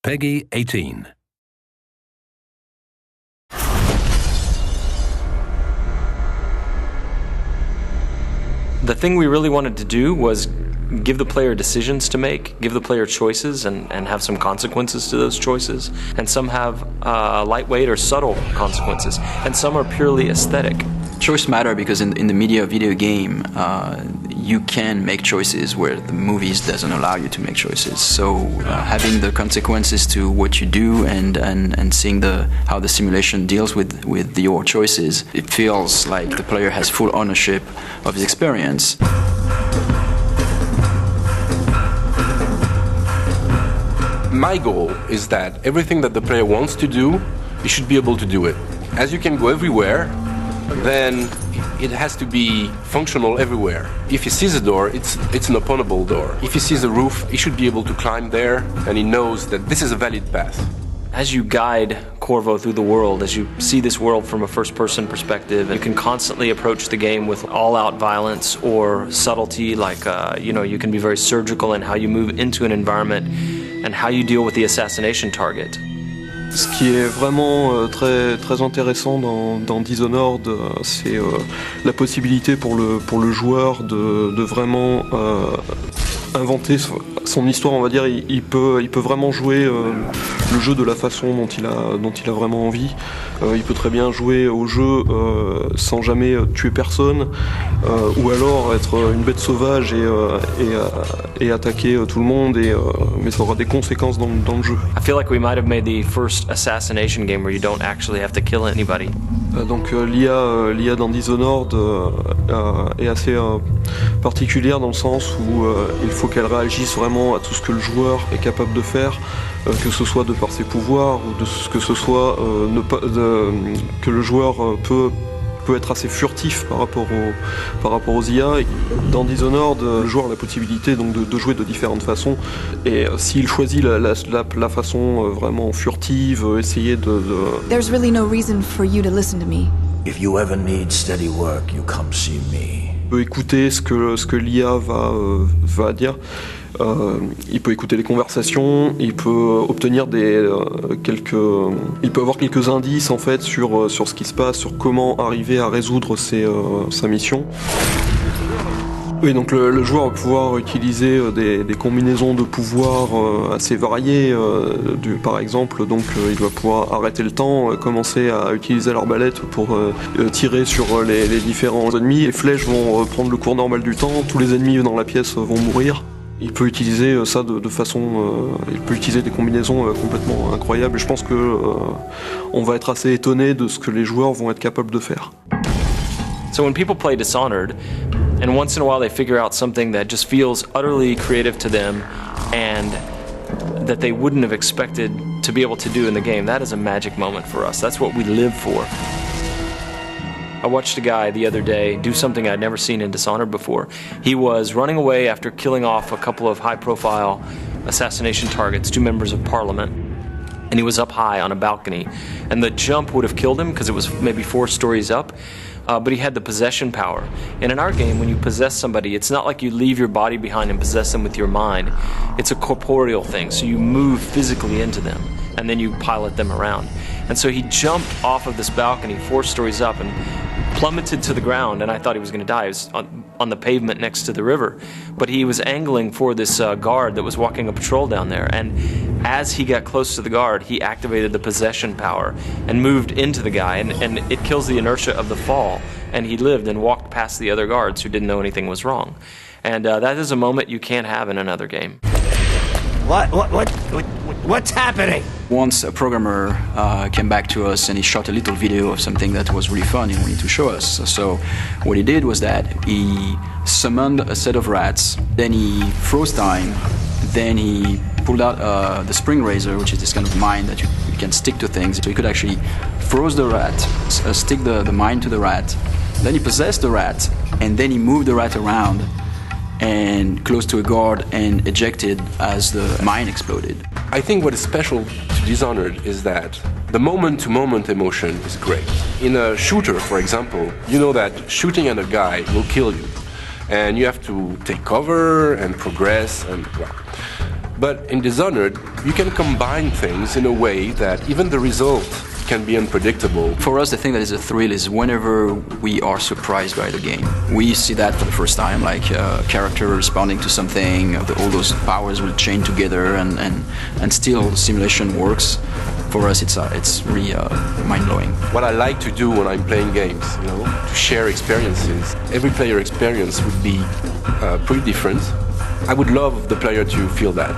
Peggy 18. The thing we really wanted to do was give the player decisions to make, give the player choices and have some consequences to those choices. And some have lightweight or subtle consequences, and some are purely aesthetic. Choice matter because in the media video game, you can make choices where the movies doesn't allow you to make choices. So having the consequences to what you do and seeing how the simulation deals with your choices, it feels like the player has full ownership of his experience. My goal is that everything that the player wants to do, he should be able to do it. As you can go everywhere, then it has to be functional everywhere. If he sees a door, it's an openable door. If he sees a roof, he should be able to climb there, and he knows that this is a valid path. As you guide Corvo through the world, as you see this world from a first-person perspective, you can constantly approach the game with all-out violence or subtlety, like you can be very surgical in how you move into an environment and how you deal with the assassination target. Ce qui est vraiment très intéressant dans Dishonored, c'est la possibilité pour le joueur de vraiment inventer son histoire, on va dire. Il peut vraiment jouer le jeu de la façon dont il a vraiment envie. Il peut très bien jouer au jeu sans jamais tuer personne, ou alors être une bête sauvage et attaquer tout le monde, mais ça aura des conséquences dans le jeu. I feel like we might have made the first assassination game where you don't actually have to kill anybody. Donc l'IA dans Dishonored est assez particulière dans le sens où il faut qu'elle réagisse vraiment à tout ce que le joueur est capable de faire, que ce soit de par ses pouvoirs ou de ce que ce soit que le joueur peut être assez furtif par rapport aux IA. Dans Dishonored, le joueur a la possibilité donc de jouer de différentes façons, et s'il choisit la façon vraiment furtive, essayer de... There's really no reason for you to listen to me. If you ever need steady work, you come see me. Il peut écouter ce que l'IA va dire. Il peut écouter les conversations, il peut obtenir il peut avoir quelques indices en fait sur ce qui se passe, sur comment arriver à résoudre sa mission. Oui, donc le joueur va pouvoir utiliser des combinaisons de pouvoirs assez variées. Par exemple, donc il va pouvoir arrêter le temps, commencer à utiliser l'arbalète pour tirer sur les différents ennemis. Les flèches vont prendre le cours normal du temps, tous les ennemis dans la pièce vont mourir. Il peut utiliser ça de façon... il peut utiliser des combinaisons complètement incroyables, et je pense que on va être assez étonné de ce que les joueurs vont être capables de faire. So when people play Dishonored, and once in a while they figure out something that just feels utterly creative to them and that they wouldn't have expected to be able to do in the game, that is a magic moment for us. That's what we live for. I watched a guy the other day do something I'd never seen in Dishonored before. He was running away after killing off a couple of high-profile assassination targets, 2 members of parliament, and he was up high on a balcony. And the jump would have killed him because it was maybe 4 stories up, but he had the possession power. And in our game, when you possess somebody, it's not like you leave your body behind and possess them with your mind. It's a corporeal thing, so you move physically into them, and then you pilot them around. And so he jumped off of this balcony 4 stories up and plummeted to the ground, and I thought he was going to die. He was on the pavement next to the river, but he was angling for this guard that was walking a patrol down there, and as he got close to the guard, he activated the possession power and moved into the guy, and it kills the inertia of the fall, and he lived and walked past the other guards who didn't know anything was wrong. And that is a moment you can't have in another game. What's happening? Once a programmer came back to us and he shot a little video of something that was really fun and wanted to show us. So what he did was that he summoned a set of rats, then he froze time, then he pulled out the spring razor, which is this kind of mine that you can stick to things. So he could actually froze the rat, stick the mine to the rat, then he possessed the rat, and then he moved the rat around and close to a guard and ejected as the mine exploded. I think what is special to Dishonored is that the moment-to-moment emotion is great. In a shooter, for example, you know that shooting at a guy will kill you, and you have to take cover and progress and well. But in Dishonored, you can combine things in a way that even the result can be unpredictable. For us, the thing that is a thrill is whenever we are surprised by the game. We see that for the first time, like a character responding to something, all those powers will chain together, and still the simulation works. For us, it's really mind-blowing. What I like to do when I'm playing games, to share experiences. Every player experience would be pretty different. I would love the player to feel that.